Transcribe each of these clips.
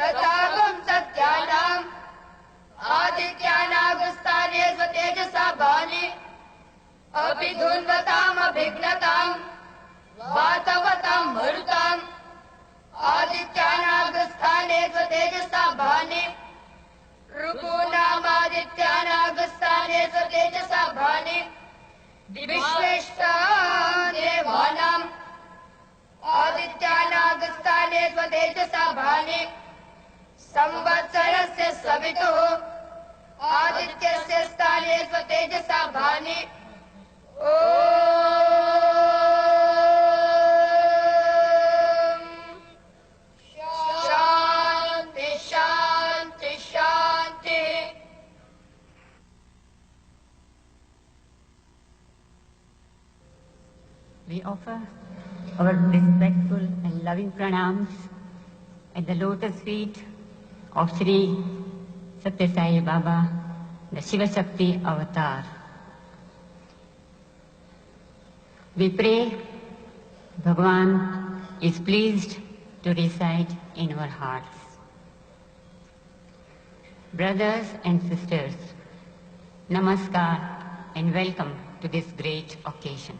तथागम सत्यानाम आदित्यानागस्ताने स्वतेजसा भानि अभिधुन्वताम अभिघ्नताम वातवताम मरुताम आदित्यानागस्थाने स्वतेजसा भानि ऋतूनामादित्यानागस्थाने स्वतेजसा भानि विश्वेष्टान् देवानाम् आदित्यानागस्थाने स्वतेजसा भानि संवत्सरस्य सवितुः आदित्यस्य स्थाने स्वतेजसा भानि शांति शांति शांति। We offer our respectful and loving pranams at the lotus feet of Sri Satya Sai Baba, the Shiva Shakti avatar. We pray Bhagwan is pleased to reside in our hearts. Brothers and sisters, Namaskar and welcome to this great occasion.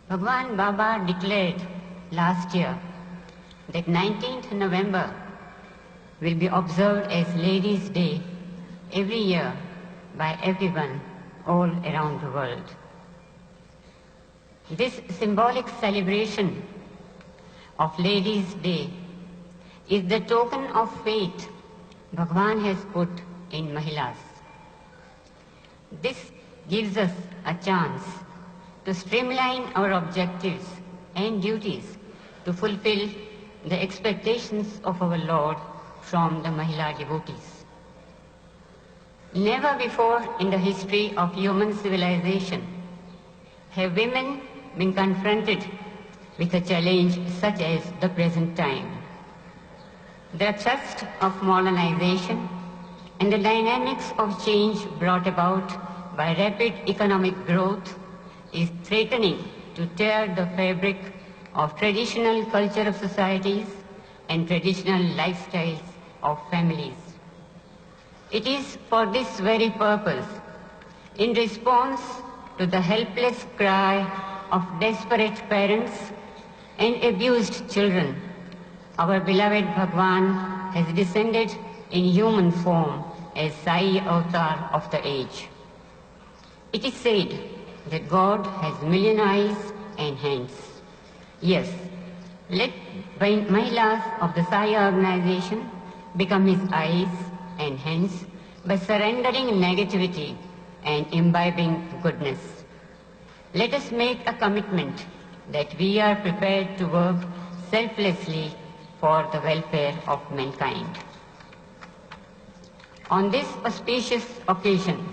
Bhagwan Baba declared last year that 19th November will be observed as Ladies' Day every year by everyone all around the world. This symbolic celebration of Ladies' Day is the token of faith Bhagwan has put in Mahilas. This gives us a chance to streamline our objectives and duties to fulfill the expectations of our Lord from the Mahila devotees. Never before in the history of human civilization have women been confronted with a challenge such as the present time. The thrust of modernization and the dynamics of change brought about by rapid economic growth is threatening to tear the fabric of traditional culture of societies and traditional lifestyles of families. It is for this very purpose, in response to the helpless cry of desperate parents and abused children, our beloved Bhagwan has descended in human form as Sai Avatar of the age. It is said that God has million eyes and hands. Yes, let Mahilas of the Sai organization become his eyes and hands by surrendering negativity and imbibing goodness. Let us make a commitment that we are prepared to work selflessly for the welfare of mankind. On this auspicious occasion,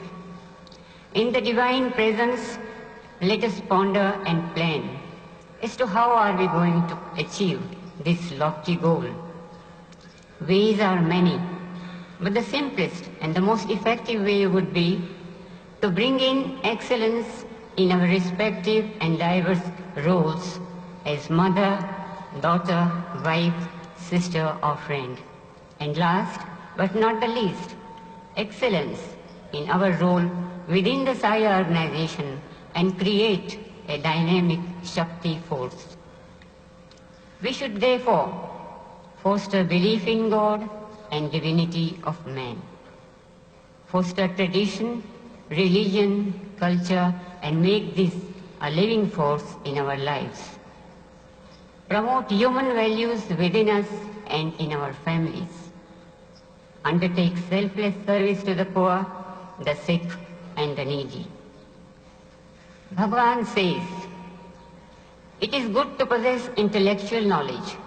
in the divine presence, let us ponder and plan as to how are we going to achieve this lofty goal. Ways are many, but the simplest and the most effective way would be to bring in excellence in our respective and diverse roles as mother, daughter, wife, sister or friend. And last but not the least, excellence in our role within the Sai organization and create a dynamic Shakti force. We should therefore foster belief in God and divinity of man, foster tradition, religion, culture, and make this a living force in our lives. Promote human values within us and in our families. Undertake selfless service to the poor, the sick, and the needy. Bhagwan says, it is good to possess intellectual knowledge,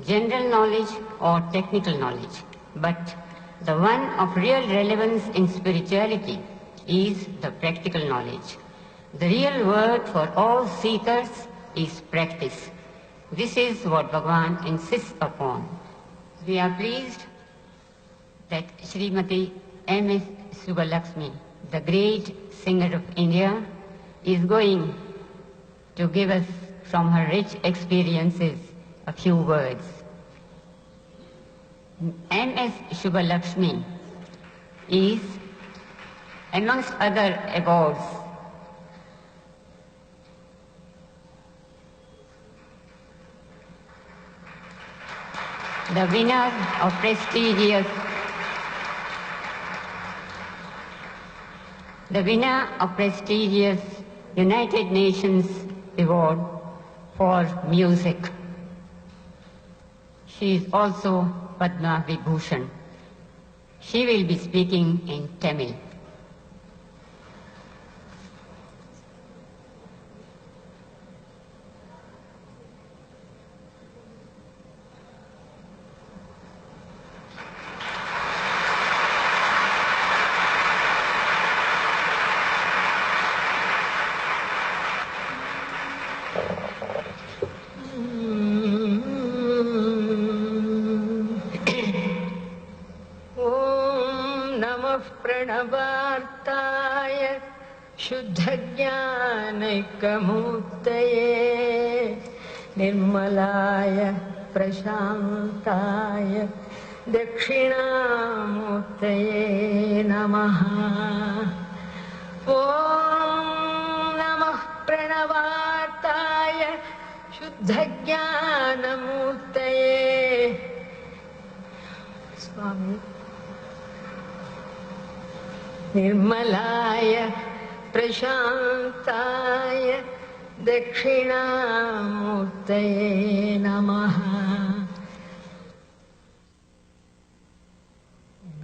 general knowledge or technical knowledge, but the one of real relevance in spirituality is the practical knowledge. The real word for all seekers is practice. This is what Bhagwan insists upon. We are pleased that Srimati M.S. Subbalakshmi, the great singer of India, is going to give us from her rich experiences a few words. M.S. Shubhalakshmi is, amongst other awards, the winner of prestigious United Nations Award for Music. She is also Padma Vibhushan. She will be speaking in Tamil. प्रणवार्ताय शुद्धज्ञानैकमूर्तये निर्मलाय प्रशान्ताय दक्षिणामूर्तये नमः। ॐ नमः प्रणवार्ताय शुद्धज्ञानमूर्तये। स्वामी निर्मलाय प्रशान्ताय दक्षिणामूर्तये नमः।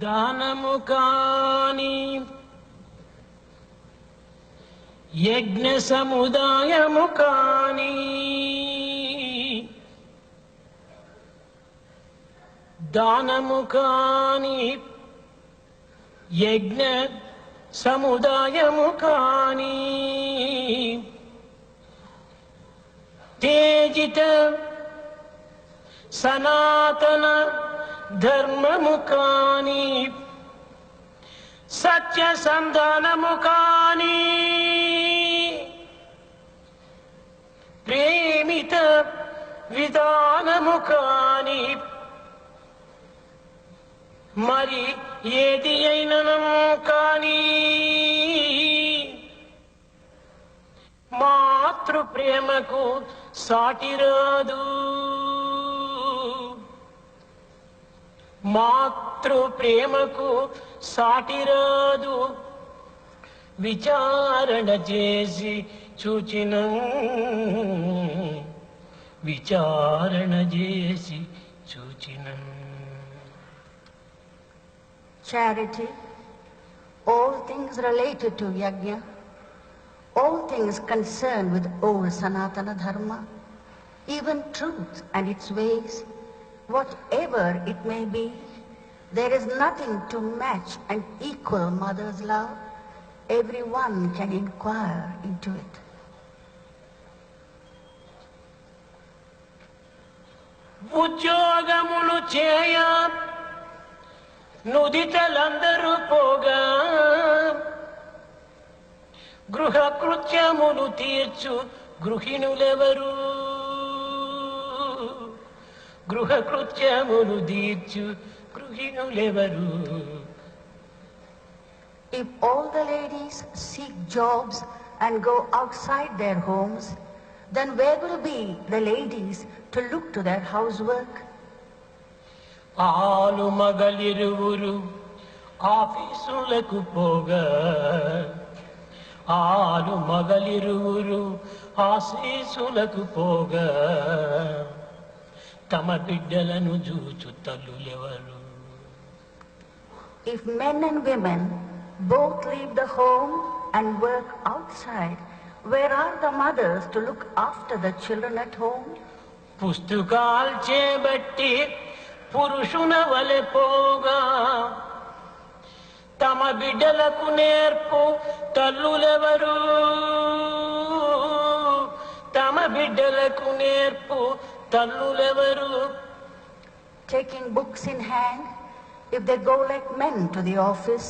दानमुखानि यज्ञसमुदायमुखानि दानमुखानि यज्ञ समुदायमुखानि तेजित सनातन धर्ममुखानि सत्यसन्धानमुखानि प्रेमित विधानमुखानि మరి ఏది అయినను కానీ మాతృ ప్రేమకు సాటిరాదు మాతృ ప్రేమకు సాటిరాదు విచారణ చేసి చూచిన విచారణ చేసి చూచిన Charity, all things related to yajna, all things concerned with old Sanatana Dharma, even truth and its ways, whatever it may be, there is nothing to match and equal mother's love. Everyone can inquire into it. ఉద్యోగములు చేయ నుదితలందరూ పోగా గృహ కృత్యములు తీర్చు గృహిణులెవరు గృహ కృత్యములు తీర్చు గృహిణులెవరు If all the ladies seek jobs and go outside their homes, then where will be the ladies to look to their housework? ఆలు మగలిరువురు ఆఫీసులకు పోగా ఆలు మగలిరువురు ఆఫీసులకు పోగా తమ బిడ్డలను చూచు తల్లులెవరు If men and women both leave the home and work outside, where are the mothers to look after the children at home? పుస్తకాలు చేబట్టి పురుషున వలె పోగా తమ బిడ్డలకు నేర్పు తల్లులెవరు తమ బిడ్డలకు నేర్పు తల్లులెవరు Taking books in hand, if they go like men to the office,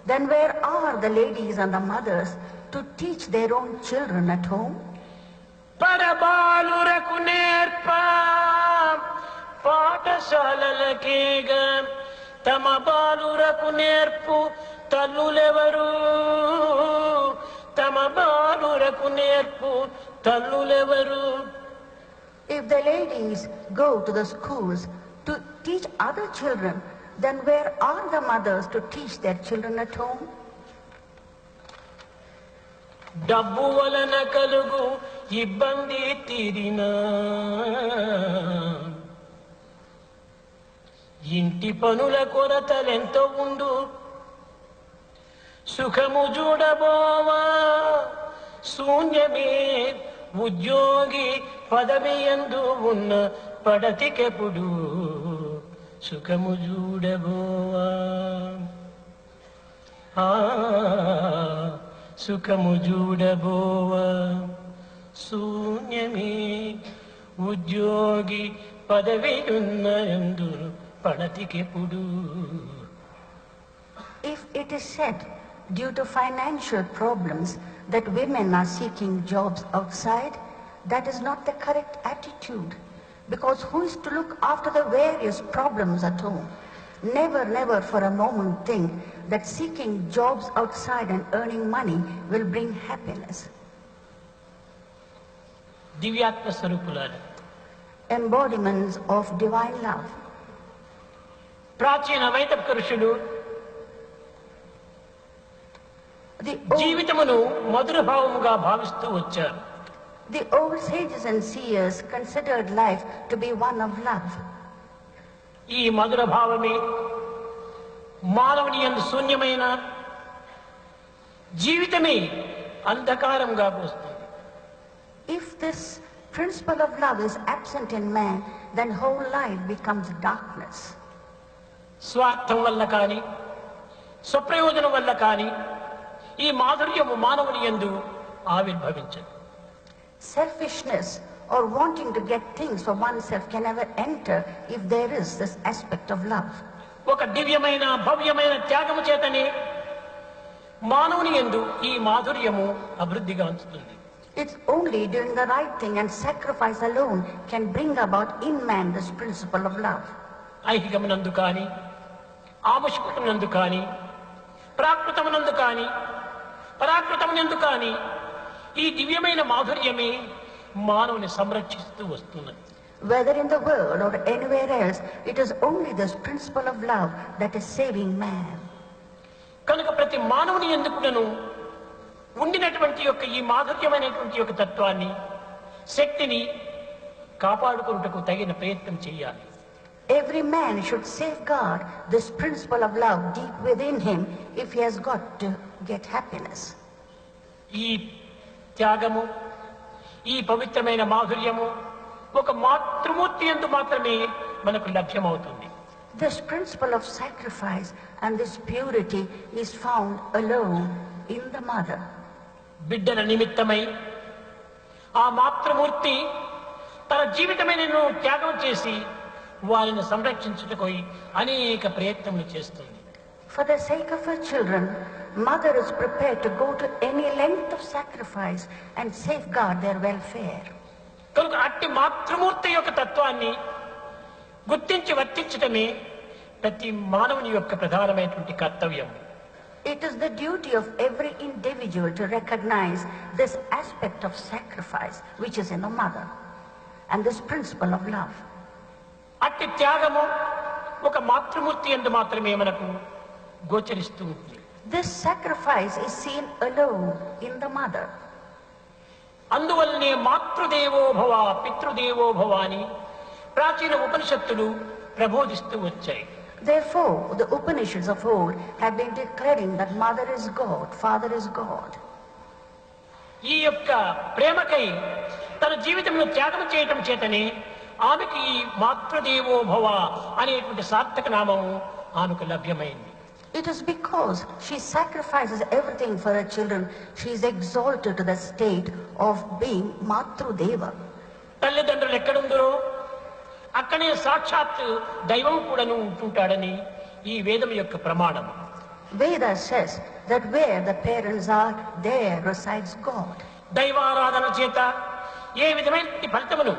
then where are the ladies and the mothers to teach their own children at home? పరబాలురకు నేర్ప పాఠశాలలకేగా తమ బాలురకు నేర్పు తల్లులెవరు తమ బాలురకు నేర్పు తల్లులెవరు If the ladies go to the schools to teach other children, then where are the mothers to teach their children at home? డబ్బు వలన కలుగు ఇబ్బంది తీరినా ఇంటి పనుల కొరతలెంతో ఉండు సుఖము చూడబోవా శూన్యమే ఉద్యోగి పదవి యందు ఉన్న పడతికెప్పుడు సుఖము చూడబోవా సుఖము చూడబోవా శూన్యమే ఉద్యోగి పదవి ఉన్న యందు పడతికెప్పుడు If it is said due to financial problems that women are seeking jobs outside, that is not the correct attitude. Because who is to look after the various problems at home? Never, never for a moment think that seeking jobs outside and earning money will bring happiness. దివ్యాత్మ స్వరూపులారా Embodiments of divine love. ప్రాచీన వైదిక ఋషులు The old, జీవితమును మధుర భావముగా భావిస్తూ వచ్చారు the old sages and seers considered life to be one of love. ఈ మధుర భావమే మానవుని యందు శూన్యమైన జీవితమే అంధకారంగా పోస్తుంది If this principle of love is absent in man, then whole life becomes darkness. స్వార్థం వల్ల కానీ స్వప్రయోజనం వల్ల కానీ ఈ మాధుర్యము మానవుని యందు ఆవిర్భవించదు Selfishness or wanting to get things for oneself can never enter if there is this aspect of love. ఒక దివ్యమైన భవ్యమైన త్యాగము చేతనే మానవుని యందు ఈ మాధుర్యము అభివృద్ధిగా ఉంచుతుంది It's only doing the right thing and sacrifice alone can bring about in man this principle of love. ఐహికమునందు కానీ ఆముష్కృతమునందు కానీ ప్రాకృతమునందు కానీ పరాకృతమునందు కానీ ఈ దివ్యమైన మాధుర్యమే మానవుని సంరక్షిస్తూ వస్తున్నది Whether in the world or anywhere else, it is only this principle of love that is saving man. కనుక ప్రతి మానవుని ఎందుకును ఉండినటువంటి యొక్క ఈ మాధుర్యమైనటువంటి యొక్క తత్వాన్ని శక్తిని కాపాడుకున్నటకు తగిన ప్రయత్నం చేయాలి Every man should safeguard this principle of love deep within him if he has got to get happiness. ఈ త్యాగము ఈ పవిత్రమైన మాధుర్యము ఒక మాతృమూర్తి యందు మాత్రమే మనకు లభ్యమవుతుంది This principle of sacrifice and this purity is found alone in the mother. బిడ్డల నిమిత్తమై ఆ మాతృమూర్తి తన జీవితమైన త్యాగం చేసి వారిని సంరక్షించుటకై అనేక ప్రయత్నములు చేస్తుంది For the sake of her children, mother is prepared to go to any length of sacrifice and safeguard their welfare. కనుక అట్టి మాతృమూర్తి యొక్క తత్వాన్ని గుర్తించి వర్తించటమే ప్రతి మానవుని యొక్క ప్రధానమైనటువంటి కర్తవ్యం It is the duty of every individual to recognize this aspect of sacrifice which is in the mother and this principle of love. అట్టి త్యాగము ఒక మాతృమూర్తి యందు మాత్రమే మనకు గోచరిస్తూ ఉంటుంది This sacrifice is seen alone in the mother. అందువల్లనే మాతృదేవో భవ పితృదేవో భవ అని ప్రాచీన ఉపనిషత్తులు ప్రబోధిస్తూ వచ్చాయి Therefore, the Upanishads of old have been declaring that mother is God, father is God. ఈ యొక్క ప్రేమకై తన జీవితంలో త్యాగం చేయటం చేతనే ఆమెకి ఈ మాతృదేవో భవ అనేటువంటి సార్థక నామము ఆమెకు లభ్యమైంది It is because she sacrifices everything for her children, she is exalted to the state of being Matrudeva. తల్లిదండ్రులు ఎక్కడుందరో అక్కడే సాక్షాత్ దైవం కూడాను ఉంటుంటాడని ఈ వేదం యొక్క ప్రమాణం Veda says that where the parents are, there resides God. దైవారాధన చేత ఏ విధమైన ఫలితమును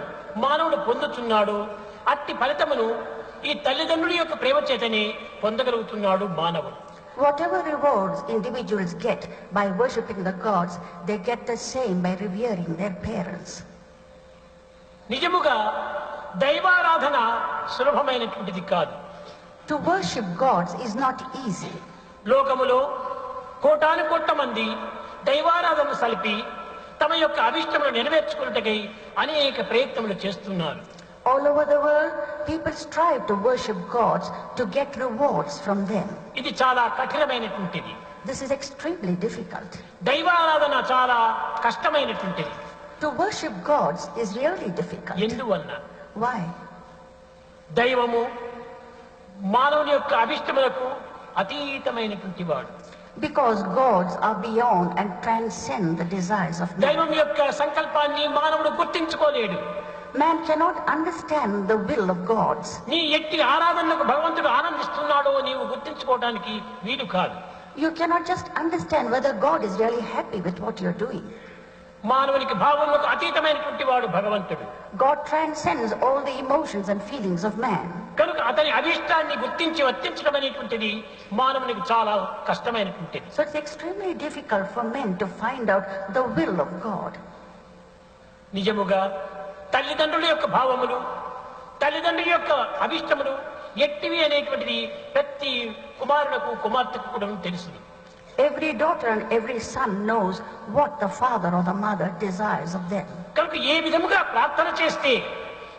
మానవుడు పొందుతున్నాడో అట్టి ఫలితమును ఈ తల్లిదండ్రుల యొక్క ప్రేమ చేతనే పొందగలుగుతున్నాడు మానవుడు. Whatever rewards individuals get by worshipping the gods, they get the same by revering their parents. నిజముగా దైవారాధన సులభమైనటువంటిది కాదు. To worship gods is not easy. లోకములో కోటాను కోట్ల మంది దైవారాధన సలిపి తమ యొక్క అభిష్టములు నెరవేర్చుకున్నట్టుకై అనేక ప్రయత్నములు చేస్తున్నారు. All over the world, people strive to worship gods to get rewards from them. ఇది చాలా కఠినమైనటువంటిది. This is extremely difficult. దైవారాధన చాలా కష్టమైనటువంటిది. To worship gods is really difficult. ఎందువల్ల? Why? దైవము మానవుని యొక్క అభిష్టములకు అతీతమైనటువంటి వాడు. Because gods are beyond and transcend the desires of man. దైవం యొక్క సంకల్పాన్ని మానవుడు గుర్తించుకోలేడు. Man cannot understand the will of gods. నీ ఎట్టి ఆరాధనకు భగవంతుడు ఆనందిస్తున్నాడో నీవు గుర్తించుకోవడానికి వీలు కాదు. You cannot just understand whether God is really happy with what you're doing. మానవునికి భావములకు అతీతమైనటువంటి వాడు భగవంతుడు. God transcends all the emotions and feelings of man. కనుక అతని అభిష్టాన్ని గుర్తించి వర్తించడం అనేటువంటిది మానవునికి చాలా కష్టమైనటువంటిది. So it's extremely difficult for men to find out the will of God. నిజముగా తల్లిదండ్రుల యొక్క భావములు, తల్లిదండ్రుల యొక్క అభిష్టములు ఎట్టివి అనేటువంటిది ప్రతి కుమారులకు కుమార్తెకు కూడా తెలుసు. Every daughter and every son knows what the father or the mother desires of them. కనుక ఏ విధముగా ప్రార్థన చేస్తే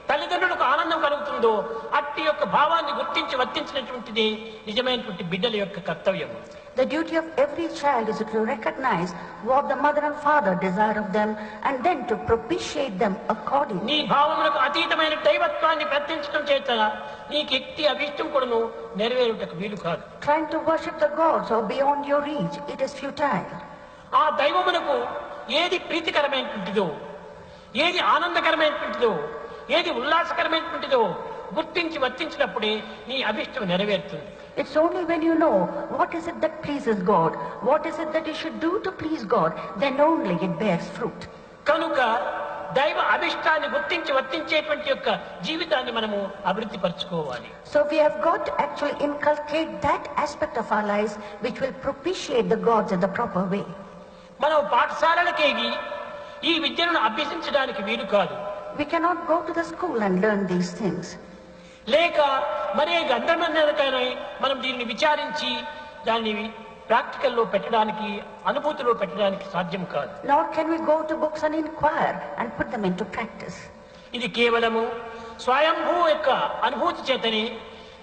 తల్లిదండ్రులకు ఆనందం కలుగుతుందో అట్టి యొక్క భావాన్ని గుర్తించి వర్తించినటువంటిది నిజమైనటువంటి బిడ్డల యొక్క కర్తవ్యం. The duty of every child is to recognize what the mother and father desire of them and then to propitiate them accordingly. నీ భావములకు అతీతమైన దైవత్వాన్ని ప్రత్యించడం చేత నీకు ఎట్టి అభిష్టం కూడాను నెరవేరుటకు వీలు కాదు. Trying to worship the gods or beyond your reach, it is futile. ఆ దైవమునకు ఏది ప్రీతికరమైనటువంటిదో, ఏది ఆనందకరమైనటువంటిదో, ఏది ఉల్లాసకరమైనటువంటిదో గుర్తించి వర్తించినప్పుడే నీ అభిష్టం నెరవేరుతుంది. It's only when you know what is it that pleases God, what is it that you should do to please God, then only it bears fruit. కనుక దైవ అభిష్టాన్ని గుర్తించి వర్తించేటువంటి యొక్క జీవితాన్ని మనము అభివృద్ధి పరచుకోవాలి. So we have got to actually inculcate that aspect of our lives which will propitiate the gods in the proper way. మనం పాఠశాలలకేగి ఈ విద్యను అభ్యసించడానికి వీలు కాదు. We cannot go to the school and learn these things. లేక మరే గంధర్వకై మనం దీన్ని విచారించి దాన్ని ప్రాక్టికల్లో పెట్టడానికి, అనుభూతిలో పెట్టడానికి సాధ్యం కాదు. Nor can we go to books and inquire and put them into practice. ఇది కేవలము స్వయంభూ యొక్క అనుభూతి చేతనే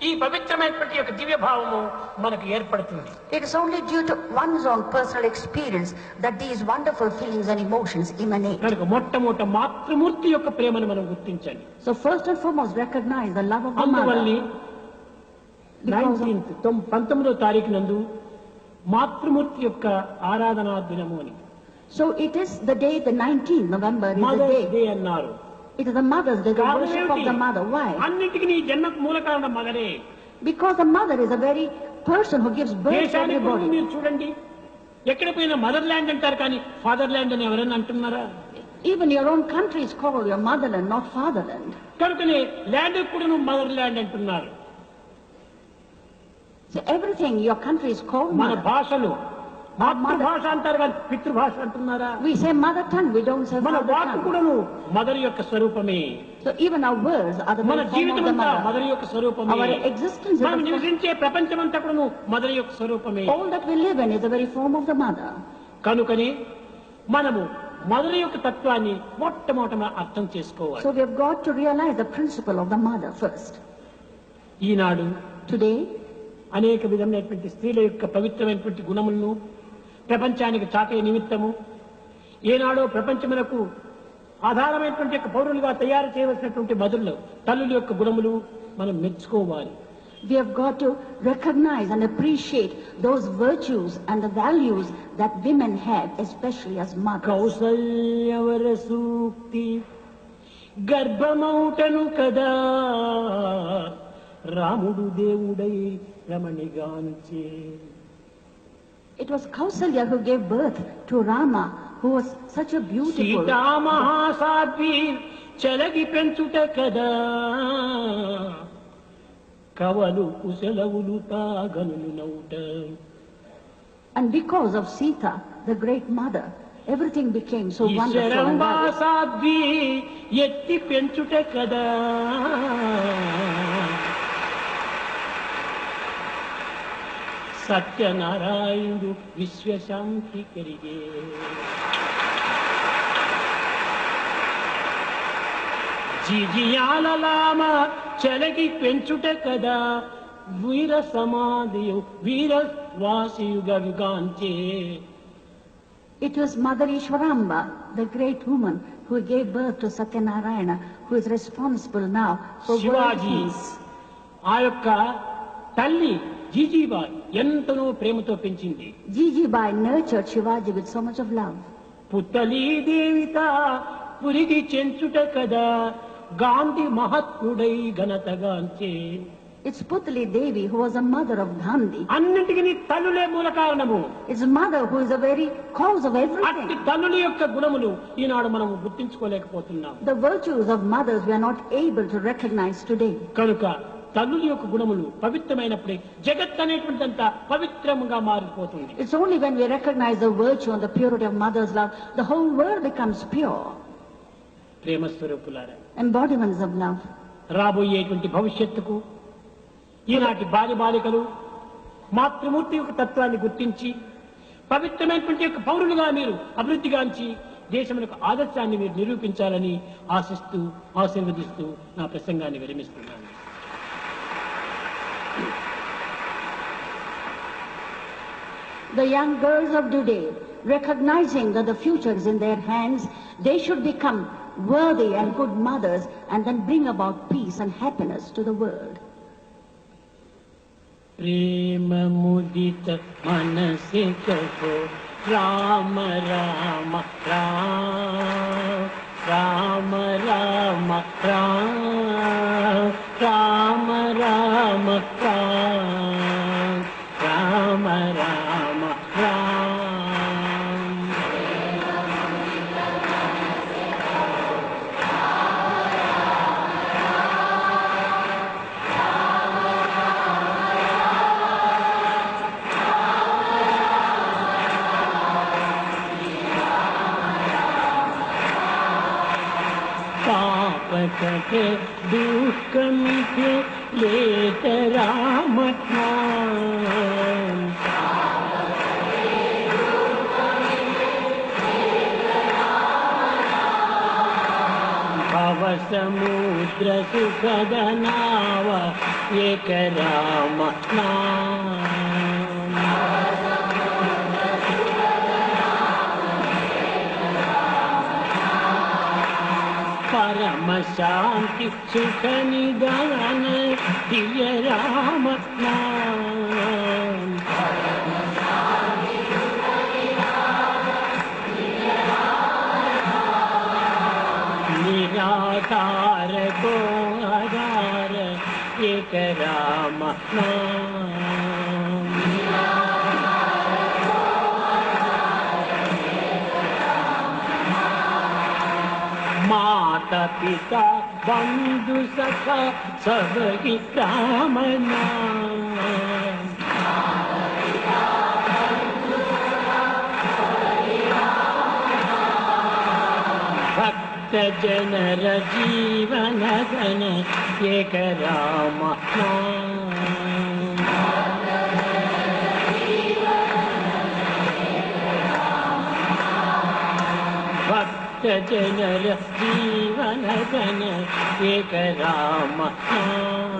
ఈ పవిత్రమైనటువంటి యొక్క దివ్య భావము మనకు ఏర్పడుతుంది. It is only due to one's own personal experience that these wonderful feelings and emotions emanate. కనుక మొట్టమొదట మాతృమూర్తి యొక్క ప్రేమను మనం గుర్తించాలి. So first and foremost recognize the love of the అందువల్ల mother. 19వ తారీఖు నందు మాతృమూర్తి యొక్క ఆరాధనా దినము అని. So it is the day, the 19th November is the mother's day day. అన్నారు. It is the Mother's Day, the worship of the mother. Why? అన్నిటికీ నీ జన్మకు మూల కారణం మదరే. Because the mother is a very person who gives birth to దేశానికి కూడా everybody. మీరు చూడండి, ఎక్కడ పోయినా మదర్ ల్యాండ్ అంటారు కానీ ఫాదర్ ల్యాండ్ అని ఎవరైనా అంటున్నారా? Even your own country is called your motherland, not fatherland. కనుకనే ల్యాండ్ కూడా నువ్వు మదర్ ల్యాండ్ అంటున్నారు. So everything, your country is called మన mother. భాషలు మాతృభాష అంటారు కానీ పితృభాష అంటున్నారా? We say mother tongue, we don't say మన father వాక్ tongue. కూడాను మదర్ యొక్క స్వరూపమే. So even our words are the మన very form of జీవితం the అంతా mother. మదర్ యొక్క స్వరూపమే. Our existence is మనం the form. నివసించే ప్రపంచం అంతా కూడాను మదర్ యొక్క స్వరూపమే. All that we live in is the very form of the mother. కనుకనే మనము మదర్ యొక్క తత్వాన్ని మొట్టమొదట అర్థం చేసుకోవాలి. So we have got to realize the principle of the mother first. Eenadu Today, అనేక విధమైనటువంటి స్త్రీల యొక్క పవిత్రమైనటువంటి గుణములను ప్రపంచానికి చాటే నిమిత్తము ఏనాడో ప్రపంచమునకు ఆధారమైనటువంటి యొక్క పౌరులుగా తయారు చేయవలసినటువంటి మధులు తల్లుల యొక్క గుణములు మనం మెచ్చుకోవాలి. we have got to recognize and appreciate those virtues and the values that women have, especially as mothers. కౌసల్యవర సూక్తి గర్భమౌటను కదా రాముడు దేవుడై రమణిగాంచే. It was Kausalya who gave birth to Rama, who was such a beautiful. Sita మహాసాధ్వి చెలగి పెంచుట కదా కవలు కుశలవులు తాగనులు నౌట. And because of Sita, the great mother, everything became so wonderful and right. సాధ్వి ఎత్తి పెంచుట కదా సత్యనారాయణుడు విశ్వశాంతి కలిగే. జిజియాలలామ చెలగి పెంచుట కదా వీర సమాధియు వీర వాసియుగ విగాంచే. It was Mother Ishwaramba, the great woman, who gave birth to Satyanarayana, who is responsible now for world Shivaji peace. ఆ యొక్క తల్లి జీజీబాయి ఎంతనో ప్రేమతో పెంచింది. Jijibai nurtured Shivaji with so much of love. పుత్తలీ దేవిత పురిగి చెంచుట కదా Gandhi మహాత్ముడై ఘనతగాంచే. It's Putali Devi who was a mother of Gandhi. అన్నింటికి తల్లులే మూల కారణము. It's mother who is the very cause of అట్టి everything. తల్లుల యొక్క గుణములు ఈనాడు మనం గుర్తించుకోలేకపోతున్నాం. The virtues of mothers we are not able to recognize today. కనుక తల్లుల యొక్క గుణములు పవిత్రమైనప్పుడే జగత్ అనేటువంటిదంతా పవిత్రముగా మారిపోతుంది. It's only when we recognize the virtue and the purity of mother's love, the whole world becomes pure. ప్రేమ స్వరూపులారా, Embodiments of love. రాబోయేటువంటి భవిష్యత్తుకు ఈనాటి బాలికలు మాతృమూర్తి యొక్క తత్వాన్ని గుర్తించి పవిత్రమైనటువంటి యొక్క పౌరులుగా మీరు అభివృద్ధిగాంచి దేశములకు ఆదర్శాన్ని మీరు నిరూపించాలని ఆశిస్తూ ఆశీర్వదిస్తూ నా ప్రసంగాన్ని విరమిస్తున్నాను. The young girls of today, recognizing that the future is in their hands, they should become worthy and good mothers and then bring about peace and happiness to the world. प्रेम मुदित मन से कहो राम राम राम राम राम राम राम राम राम राम राम राम. पाप कटे दुख मिटे लेत राम नाम. भव समुद्र सुखद नाव एक राम नाम. परम शांति सुख निदान दिव्य राम नाम. निराधार को आधार एक राम नाम. माता पिता बंधु सखा सबकी राम नाम. भक्त जनर जीवन धन एक राम नाम. भक्त जनर जीवन धन एक राम नाम.